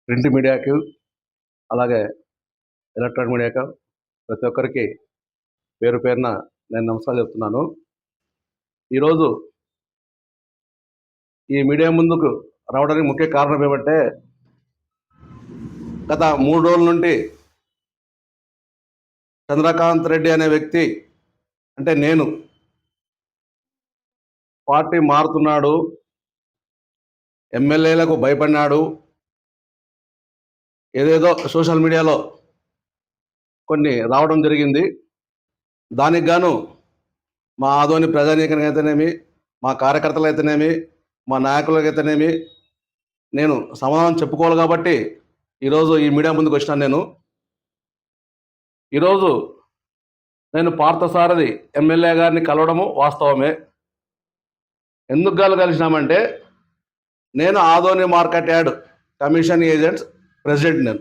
Print మీడియాకి అలాగే electronic మీడియాకి ప్రతి ఒక్కరికి పేరు పేరున నేను నమస్కారాలు చెప్తున్నాను. ఈరోజు ఈ మీడియా ముందుకు రావడానికి ముఖ్య కారణం ఏమంటే, గత 3 రోజుల నుండి చంద్రకాంత్ రెడ్డి అనే వ్యక్తి, అంటే నేను, పార్టీ మారుతున్నాడు, ఎమ్మెల్యేలకు భయపడినాడు, ఏదేదో సోషల్ మీడియాలో కొన్ని రావడం జరిగింది. దానికి గాను మా ఆదోని ప్రజానీకానికి అయితేనేమి, మా కార్యకర్తలు అయితేనేమి, మా నాయకులకు అయితేనేమి నేను సమాధానం చెప్పుకోవాలి కాబట్టి ఈరోజు ఈ మీడియా ముందుకు వచ్చినాను. ఈరోజు నేను పార్థసారథి ఎమ్మెల్యే గారిని కలవడము వాస్తవమే. ఎందుకు కలిసినామంటే, నేను Adoni market yard commission agents president నేను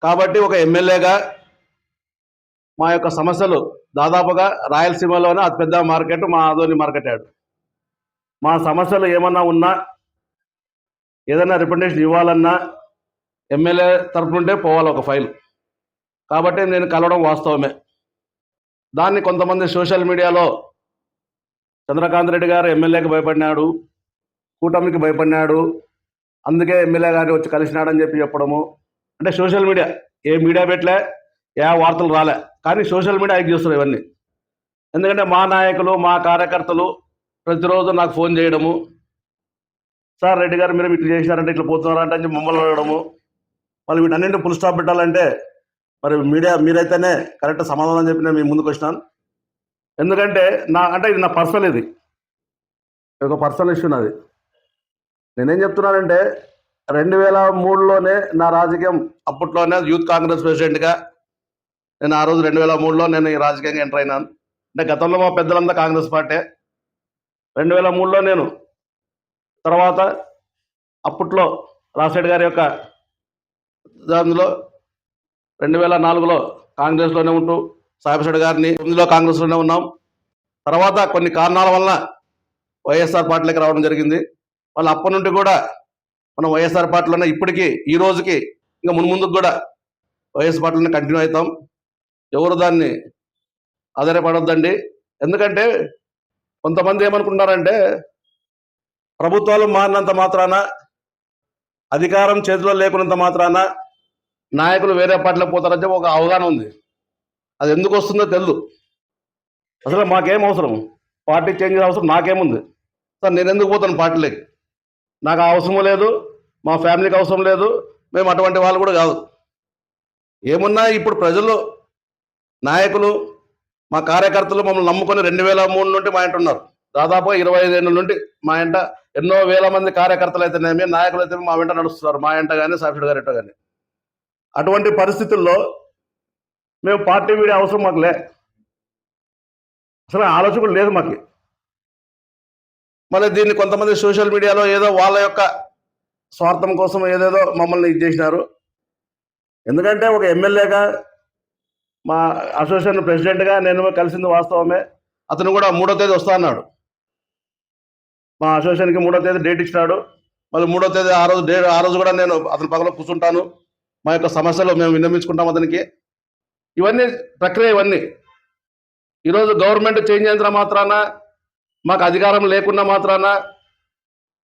కాబట్టి ఒక ఎమ్మెల్యేగా మా యొక్క సమస్యలు దాదాపుగా రాయలసీమలోనే అతిపెద్ద మార్కెట్ మా ఆదోని మార్కెట్ యార్డ్. మా సమస్యలు ఏమన్నా ఉన్నా, ఏదైనా రిప్రజెంటేషన్ ఇవ్వాలన్నా ఎమ్మెల్యే తరఫు నుండే పోవాలి ఒక ఫైల్. కాబట్టి నేను కలవడం వాస్తవమే. దాన్ని కొంతమంది సోషల్ మీడియాలో చంద్రకాంత్ రెడ్డి గారు ఎమ్మెల్యేకి భయపడినాడు, కూటమికి భయపడినాడు, అందుకే ఎమ్మెల్యే గారిని వచ్చి కలిసినాడని చెప్పడము. అంటే సోషల్ మీడియా ఏ మీడియా పెట్టలే, ఏ వార్తలు రాలే, కానీ సోషల్ మీడియా యాక్ట్ చేస్తున్నారు ఇవన్నీ. ఎందుకంటే మా నాయకులు, మా కార్యకర్తలు ప్రతిరోజు నాకు ఫోన్ చేయడము, సార్ రెడ్డి గారు మీరు ఇట్లా చేసినారంటే ఇట్లా పోతున్నారంటే అని మమ్మల్ని అడగడము. వాళ్ళు వీటన్నింటినీ ఫుల్ స్టాప్ పెట్టాలంటే మరి మీడియా మీరైతేనే కరెక్ట్ సమాధానం చెప్పి నేను మీ ముందుకు వచ్చినాను. ఎందుకంటే ఇది నా పర్సనల్, ఇది ఒక పర్సనల్ ఇష్యూ నాది. నేనేం చెప్తున్నానంటే, 2003లోనే నా రాజకీయం, అప్పట్లోనే యూత్ కాంగ్రెస్ ప్రెసిడెంట్గా నేను ఆ రోజు 2003లో నేను ఈ రాజకీయంగా ఎంటర్ అయినాను. అంటే గతంలో మా పెద్దలంతా కాంగ్రెస్ పార్టీ. 2003లో నేను తర్వాత అప్పట్లో రాజశేఖర్ గారి యొక్క దానిలో 2004లో కాంగ్రెస్లోనే ఉంటూ సాయిప్రసాద్ గారిని 9లో కాంగ్రెస్లోనే ఉన్నాం. తర్వాత కొన్ని కారణాల వలన వైఎస్ఆర్ పార్టీలోకి రావడం జరిగింది. వాళ్ళు అప్పటి నుండి కూడా మనం వైఎస్ఆర్ పార్టీలోనే ఇప్పటికీ ఈ రోజుకి ఇంకా ముందుకు కూడా వైఎస్ పార్టీలోనే కంటిన్యూ అవుతాం. ఎవరు దాన్ని ఆధారపడొద్దండి. ఎందుకంటే కొంతమంది ఏమనుకుంటారంటే, ప్రభుత్వాలు మారినంత మాత్రాన, అధికారం చేతిలో లేకున్నంత మాత్రాన నాయకులు వేరే పార్టీలోకి పోతారని ఒక అవగాహన ఉంది. అది ఎందుకు వస్తుందో తెలియదు. అసలు మాకేం అవసరం, పార్టీ చేంజ్ అవసరం నాకేముంది సార్? నేను ఎందుకు పోతాను పార్టీలోకి? నాకు అవసరం లేదు, మా ఫ్యామిలీకి అవసరం లేదు, మేము అటువంటి వాళ్ళు కూడా కాదు. ఏమున్నా ఇప్పుడు ప్రజలు, నాయకులు, మా కార్యకర్తలు మమ్మల్ని నమ్ముకొని 2003 నుండి మా ఇంట ఉన్నారు. దాదాపు 25 ఏళ్ళ నుండి మా ఇంట ఎన్నో వేల మంది కార్యకర్తలు అయితేనేమి, నాయకులు అయితే మా వెంట నడుస్తున్నారు, మా ఇంట కానీ సాక్షుడు గారి ఇంట కానీ. అటువంటి పరిస్థితుల్లో మేము పార్టీ వీడే అవసరం మాకు లే, అసలు ఆలోచన కూడా లేదు మాకు. మళ్ళీ దీన్ని కొంతమంది సోషల్ మీడియాలో ఏదో వాళ్ళ యొక్క స్వార్థం కోసం ఏదేదో మమ్మల్ని ఇది చేసినారు. ఎందుకంటే ఒక ఎమ్మెల్యేగా, మా అసోసియేషన్ ప్రెసిడెంట్గా నేను కలిసింది వాస్తవమే. అతను కూడా 3వ తేదీ వస్తా అన్నాడు. మా అసోసియేషన్కి 3వ తేదీ డేట్ ఇచ్చినాడు. మళ్ళీ 3వ తేదీ ఆ రోజు కూడా నేను అతని పక్కన కూర్చుంటాను, మా యొక్క సమస్యలు మేము విన్నవించుకుంటాం అతనికి. ఇవన్నీ ప్రక్రియ. ఇవన్నీ ఈరోజు గవర్నమెంట్ చేంజ్ అయిన మాత్రాన, మాకు అధికారం లేకున్నా మాత్రాన,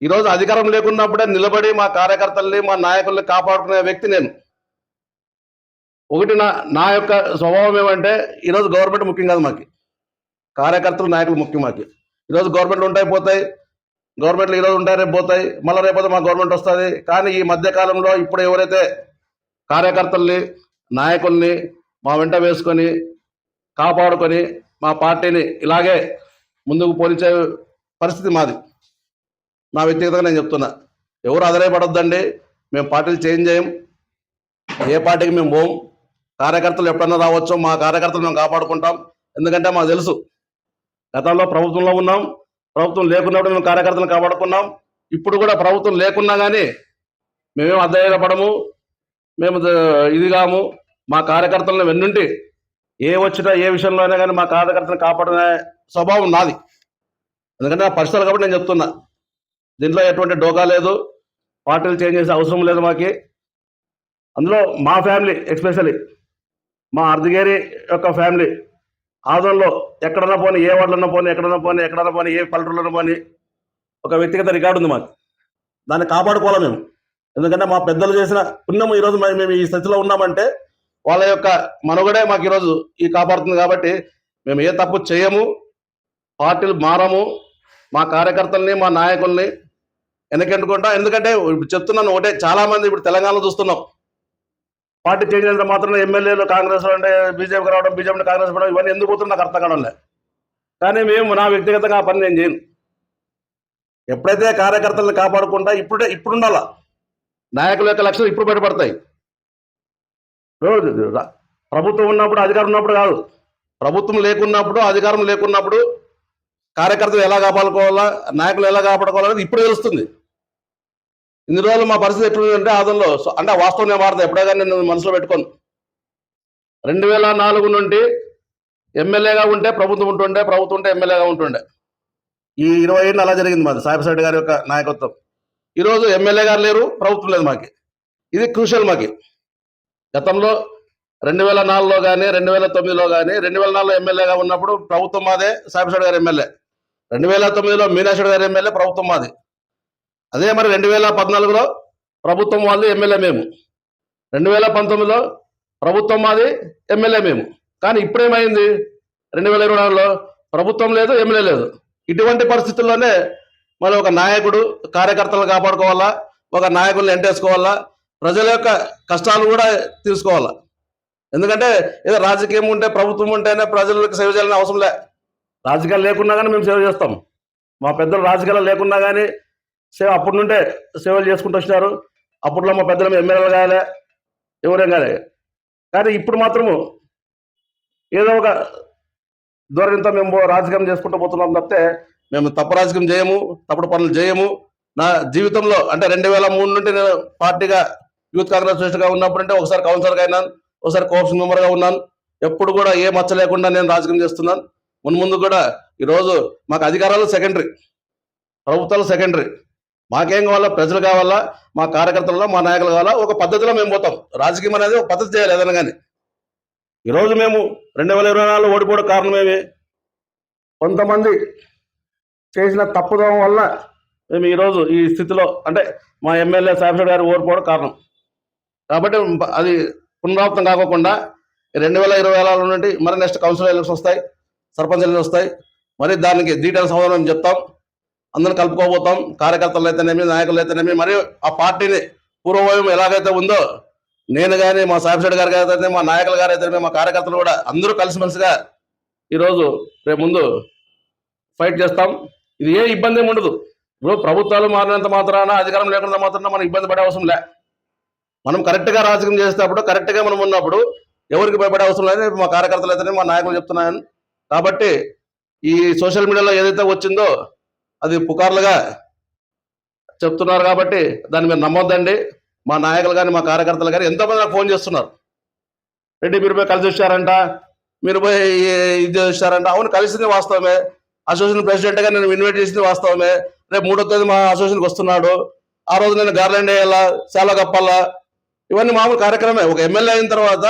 ఈరోజు అధికారం లేకున్నప్పుడే నిలబడి మా కార్యకర్తల్ని, మా నాయకుల్ని కాపాడుకునే వ్యక్తి నేను. ఒకటి నా యొక్క స్వభావం ఏమంటే, ఈరోజు గవర్నమెంట్ ముఖ్యం కాదు మాకు, కార్యకర్తలు, నాయకులు ముఖ్యం మాకు. ఈరోజు గవర్నమెంట్లు ఉంటాయి, పోతాయి. గవర్నమెంట్లు ఈరోజు ఉంటాయి, రేపు పోతాయి, మళ్ళీ రేపు మా గవర్నమెంట్ వస్తుంది. కానీ ఈ మధ్యకాలంలో ఇప్పుడు ఎవరైతే కార్యకర్తల్ని, నాయకుల్ని మా వెంట వేసుకొని కాపాడుకొని మా పార్టీని ఇలాగే ముందుకు పోనిచ్చే పరిస్థితి మాది. నా వ్యక్తిగతంగా నేను చెప్తున్నా, ఎవరు ఆధారపడొద్దండి. మేము పార్టీలు చేంజ్ చేయం, ఏ పార్టీకి మేము పోం. కార్యకర్తలు ఎప్పుడన్నా రావచ్చు, మా కార్యకర్తలు మేము కాపాడుకుంటాం. ఎందుకంటే మాకు తెలుసు, గతంలో ప్రభుత్వంలో ఉన్నాం, ప్రభుత్వం లేకున్నప్పుడు మేము కార్యకర్తలను కాపాడుకున్నాం. ఇప్పుడు కూడా ప్రభుత్వం లేకున్నా కానీ మేమేం అధైర్యపడము, మేము ఇది కాము. మా కార్యకర్తలను వెన్నుంటి ఏ వచ్చినా, ఏ విషయంలో అయినా కానీ మా కార్యకర్తలను కాపాడే స్వభావం నాది. ఎందుకంటే నా పర్సనల్ కాబట్టి నేను చెప్తున్నా. దీంట్లో ఎటువంటి డోకా లేదు, పార్టీలు చేంజ్ చేసే అవసరం లేదు మాకి. అందులో మా ఫ్యామిలీ ఎస్పెషల్లీ మా అర్ధగిరి యొక్క ఫ్యామిలీ ఆదంలో ఎక్కడన్నా పోనీ, ఏ వార్డులన్నా పోనీ, ఎక్కడన్నా పోనీ, ఏ పల్లెటూరులో పోనీ ఒక వ్యక్తిగత రికార్డు ఉంది మాకు. దాన్ని కాపాడుకోవాలి మేము. ఎందుకంటే మా పెద్దలు చేసిన పుణ్యం ఈరోజు మేము ఈ స్థితిలో ఉన్నామంటే వాళ్ళ యొక్క మనుగడే మాకు ఈరోజు ఈ కాపాడుతుంది. కాబట్టి మేము ఏ తప్పు చేయము, పార్టీలు మారము, మా కార్యకర్తల్ని మా నాయకుల్ని వెనకెంటుకుంటా. ఎందుకంటే ఇప్పుడు చెప్తున్నాను ఒకటే, చాలా మంది ఇప్పుడు తెలంగాణలో చూస్తున్నాం, పార్టీ చేంజ్ అయినంత మాత్రం ఎమ్మెల్యేలు కాంగ్రెస్ అంటే బీజేపీకి రావడం, బీజేపీ కాంగ్రెస్ రావడం, ఇవన్నీ ఎందుకు పోతుంది నాకు అర్థం కావడం లేదు. కానీ మేము నా వ్యక్తిగతంగా ఆ పని నేను చేయను. ఎప్పుడైతే కార్యకర్తలను కాపాడుకుంటా ఇప్పుడు ఉండాలా, నాయకుల యొక్క లక్ష్యాలు ఇప్పుడు బయటపడతాయి. ప్రభుత్వం ఉన్నప్పుడు అధికారం ఉన్నప్పుడు కాదు, ప్రభుత్వం లేకున్నప్పుడు అధికారం లేకున్నప్పుడు కార్యకర్తలు ఎలా కాపాడుకోవాలా, నాయకులు ఎలా కాపాడుకోవాలనేది ఇప్పుడు తెలుస్తుంది. ఇన్ని రోజులు మా పరిస్థితి ఎట్లుందంటే ఆదంలో, అంటే వాస్తవం నేను వాడతా ఎప్పుడే కానీ నేను మనసులో పెట్టుకోను. 2004 నుండి ఎమ్మెల్యేగా ఉంటే ప్రభుత్వం ఉంటుండే, ప్రభుత్వం ఉంటే ఎమ్మెల్యేగా ఉంటుండే. ఈ 20 ఏళ్ళు అలా జరిగింది మాది సాయిప్రసాద్ గారి యొక్క నాయకత్వం. ఈరోజు ఎమ్మెల్యే గారు లేరు, ప్రభుత్వం లేదు మాకి. ఇది క్రూషియల్ మాకి. గతంలో 2004లో కానీ 2009లో కానీ 2004లో ఎమ్మెల్యేగా ఉన్నప్పుడు ప్రభుత్వం మాదే, సాయిప్రసాద్ గారు ఎమ్మెల్యే. 2009లో మీనాక్షి గారు ఎమ్మెల్యే, ప్రభుత్వం మాది. అదే మరి 2014లో ప్రభుత్వం వాళ్ళు, ఎమ్మెల్యే మేము. 2019లో ప్రభుత్వం మాది, ఎమ్మెల్యే మేము. కానీ ఇప్పుడేమైంది, 2024లో ప్రభుత్వం లేదు, ఎమ్మెల్యే లేదు. ఇటువంటి పరిస్థితుల్లోనే మరి ఒక నాయకుడు కార్యకర్తలను కాపాడుకోవాలా, ఒక నాయకుల్ని ఎంటేసుకోవాలా, ప్రజల యొక్క కష్టాలు కూడా తీసుకోవాలా. ఎందుకంటే ఏదో రాజకీయం ఉంటే, ప్రభుత్వం ఉంటేనే ప్రజలకు సేవ చేయాలని అవసరం లే. రాజకీయాలు లేకున్నా కానీ మేము సేవ చేస్తాం. మా పెద్దలు రాజకీయాలు లేకున్నా కానీ సేవ అప్పటి నుండే సేవలు చేసుకుంటూ వచ్చినారు. అప్పట్లో మా పెద్దలు ఎమ్మెల్యేలు కాలే, ఎవరేం కాలే. కానీ ఇప్పుడు మాత్రము ఏదో ఒక ధోరణితో మేము రాజకీయం చేసుకుంటూ పోతున్నాం తప్పితే మేము తప్పు రాజకీయం చేయము, తప్పుడు పనులు చేయము. నా జీవితంలో అంటే 2003 నుండి నేను పార్టీగా యూత్ కాంగ్రెస్ ప్రెసిడెంట్గా ఉన్నప్పుడు అంటే ఒకసారి కౌన్సిలర్గా అయినాను, ఒకసారి కోఆప్షన్ మెంబర్గా ఉన్నాను. ఎప్పుడు కూడా ఏ మచ్చ లేకుండా నేను రాజకీయం చేస్తున్నాను. ముందు కూడా ఈరోజు మాకు అధికారాలు సెకండరీ, ప్రభుత్వాలు సెకండరీ. మాకేం కావాలా, ప్రజలు కావాలా, మా కార్యకర్తలలో మా నాయకులు కావాలా, ఒక పద్ధతిలో మేము పోతాం. రాజకీయం అనేది ఒక పద్ధతి చేయాలి ఏదైనా కానీ. ఈరోజు మేము 2024 ఓడిపోవడం కారణమేమి, కొంతమంది చేసిన తప్పుదం వల్ల మేము ఈరోజు ఈ స్థితిలో, అంటే మా ఎమ్మెల్యే సాయిప్రసాద్ గారు ఓడిపోవడం కారణం. కాబట్టి అది పునరావృతం కాకుండా 2024 నుండి మరి నెక్స్ట్ కౌన్సిల్ ఎలక్షన్స్ వస్తాయి, సర్పంచ్ ఎలక్షన్స్ వస్తాయి. మరి దానికి డీటెయిల్స్ సమాధానం చెప్తాం, అందరిని కలుపుకోబోతాం. కార్యకర్తలు అయితేనేమి, నాయకులు అయితేనేమి, మరియు ఆ పార్టీని పూర్వవైపు ఎలాగైతే ఉందో నేను కానీ, మా సాయిప్రసాద్ గారు అయితే, మా నాయకులు గారు అయితే, మా కార్యకర్తలు కూడా అందరూ కలిసిమెలిసిగా ఈరోజు రేపు ముందు ఫైట్ చేస్తాం. ఇది ఏ ఇబ్బంది ఏమి ఉండదు. ఇప్పుడు ప్రభుత్వాలు మారినంత మాత్రాన, అధికారం లేకుండా మాత్రాన మనం ఇబ్బంది పడే అవసరం లే. మనం కరెక్ట్గా రాజకీయం చేసేటప్పుడు, కరెక్ట్గా మనం ఉన్నప్పుడు ఎవరికి భయపడే అవసరం లేదు. మా కార్యకర్తలు అయితేనే, మా నాయకులు చెప్తున్నాను. కాబట్టి ఈ సోషల్ మీడియాలో ఏదైతే వచ్చిందో అది పుకార్లుగా చెప్తున్నారు. కాబట్టి దాన్ని మీరు నమ్మొద్దండి. మా నాయకులు కానీ, మా కార్యకర్తలు కానీ ఎంతోమంది నాకు ఫోన్ చేస్తున్నారు, రెడ్డి మీరు పోయి కలిసి వచ్చారంట, మీరు పోయి ఇది వచ్చారంట. అవును, కలిసింది వాస్తవమే. అసోసియేషన్ ప్రెసిడెంట్గా నేను ఇన్వైట్ చేసింది వాస్తవమే. రేపు 3వ తేదీ మా అసోసియేషన్కి వస్తున్నాడు. ఆ రోజు నేను గార్లెండ్ వేయాలా, సేల కప్పాలా, ఇవన్నీ మామూలు కార్యక్రమే. ఒక ఎమ్మెల్యే అయిన తర్వాత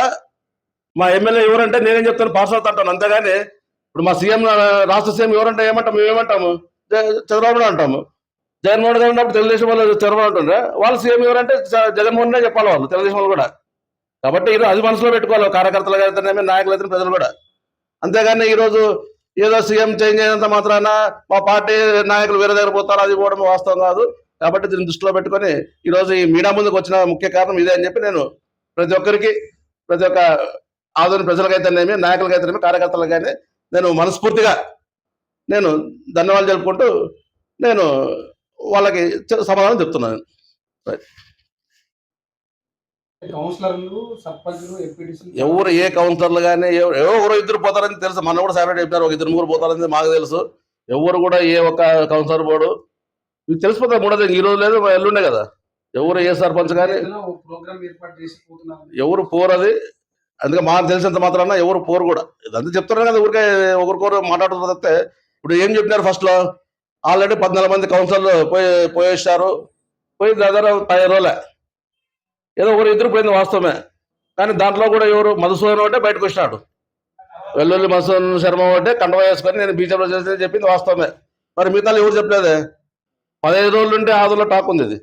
మా ఎమ్మెల్యే ఎవరంటే నేనేం చెప్తాను, పాస్ అవుతా అంటాను. అంతేగాని ఇప్పుడు మా సీఎం, రాష్ట్ర సీఎం ఎవరంటే ఏమంటాము, మేమేమంటాము, చంద్రబాబు నాయుడు అంటాము. జగన్మోహన్ గారు ఉన్నప్పుడు తెలుగుదేశం వాళ్ళు చంద్రబాబు అంటుండే, వాళ్ళు సీఎం ఎవరంటే జగన్మోహన్ రెడ్డి చెప్పాలి, వాళ్ళు తెలుగుదేశం వాళ్ళు కూడా. కాబట్టి ఈరోజు అది మనసులో పెట్టుకోవాలి కార్యకర్తలు అయితేనేమి, నాయకులు అయితే, ప్రజలు కూడా. అంతేగాని ఈరోజు ఏదో సీఎం చేంజ్ అయినంత మాత్రాన మా పార్టీ నాయకులు వేరే దగ్గర పోతారు, అది పోవడం వాస్తవం కాదు. కాబట్టి దీన్ని దృష్టిలో పెట్టుకొని ఈరోజు ఈ మీడియా ముందుకు వచ్చిన ముఖ్య కారణం ఇదే అని చెప్పి నేను ప్రతి ఒక్కరికి, ప్రతి ఒక్క ఆధునిక ప్రజలకైతేనేమి, నాయకులకైతేనేమి, కార్యకర్తలకైనా నేను మనస్ఫూర్తిగా నేను ధన్యవాదాలు తెలుపుకుంటూ నేను వాళ్ళకి సమాధానం చెప్తున్నాను. ఎవరు ఏ కౌన్సిలర్లు కానీ ఎవరు ఇద్దరు పోతారని తెలుసు. మన కూడా సపరేట్ చెప్పారు, ఒక 2-3 పోతారని మాకు తెలుసు. ఎవరు కూడా ఏ ఒక్క కౌన్సిలర్ పోడు, మీకు తెలిసిపోతారు. 3వ తేదీ ఈ రోజు లేదు, ఎల్లుండే కదా. ఎవరు ఏ సర్పంచ్ కానీ ఎవరు పోరది. అందుకే మాకు తెలిసినంత మాత్రాన ఎవరు పోరు కూడా. ఇదంతా చెప్తున్నారు కదా, ఊరికే ఒకరికొకరు మాట్లాడుతూ తప్పితే. ఇప్పుడు ఏం చెప్పినారు ఫస్ట్లో, ఆల్రెడీ 14 మంది కౌన్సిలర్లు పోయేసారు. పోయి దాదాపు 10 రోజులే. ఏదో ఒకరు ఇద్దరు పోయింది వాస్తవమే. కానీ దాంట్లో కూడా ఎవరు మధుసూదన్ ఒకటే బయటకు వచ్చినాడు. వెల్లుల్లి మధుసూదన్ శర్మ ఒకటే కండవ వేసుకొని నేను బీజేపీలో చేస్తే చెప్పింది వాస్తవమే. మరి మిగతా ఎవరు చెప్పలేదే. 15 రోజుల నుండి ఆదులో టాక్ ఉంది. ఇది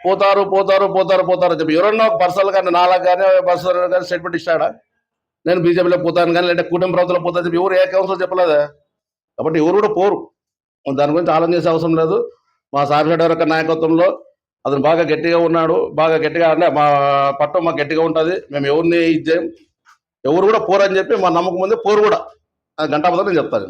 పోతారు పోతారు పోతారు పోతారు అని చెప్పి ఎవరన్నా ఒక పర్సనల్ కానీ నాలుగు కానీ పర్సనల్ కానీ స్టేట్మెంట్ ఇస్తాడా నేను బీజేపీలో పోతాను కానీ లేదంటే కూటమి ప్రభుత్వంలో పోతాను చెప్పి ఎవరు ఏ కౌన్సిల్ చెప్పలేదే. కాబట్టి ఎవరు కూడా పోరు. దాని గురించి ఆలోచన చేసే అవసరం లేదు. మా సార్గడ్ యొక్క నాయకత్వంలో అతను బాగా గట్టిగా ఉన్నాడు. బాగా గట్టిగా అంటే మా పట్టం మాకు గట్టిగా ఉంటుంది. మేము ఎవరిని ఇది చేయం. ఎవరు కూడా పోరు అని చెప్పి మా నమ్మకం ఉంది. పోరు కూడా అది గంటాపదని నేను చెప్తాను.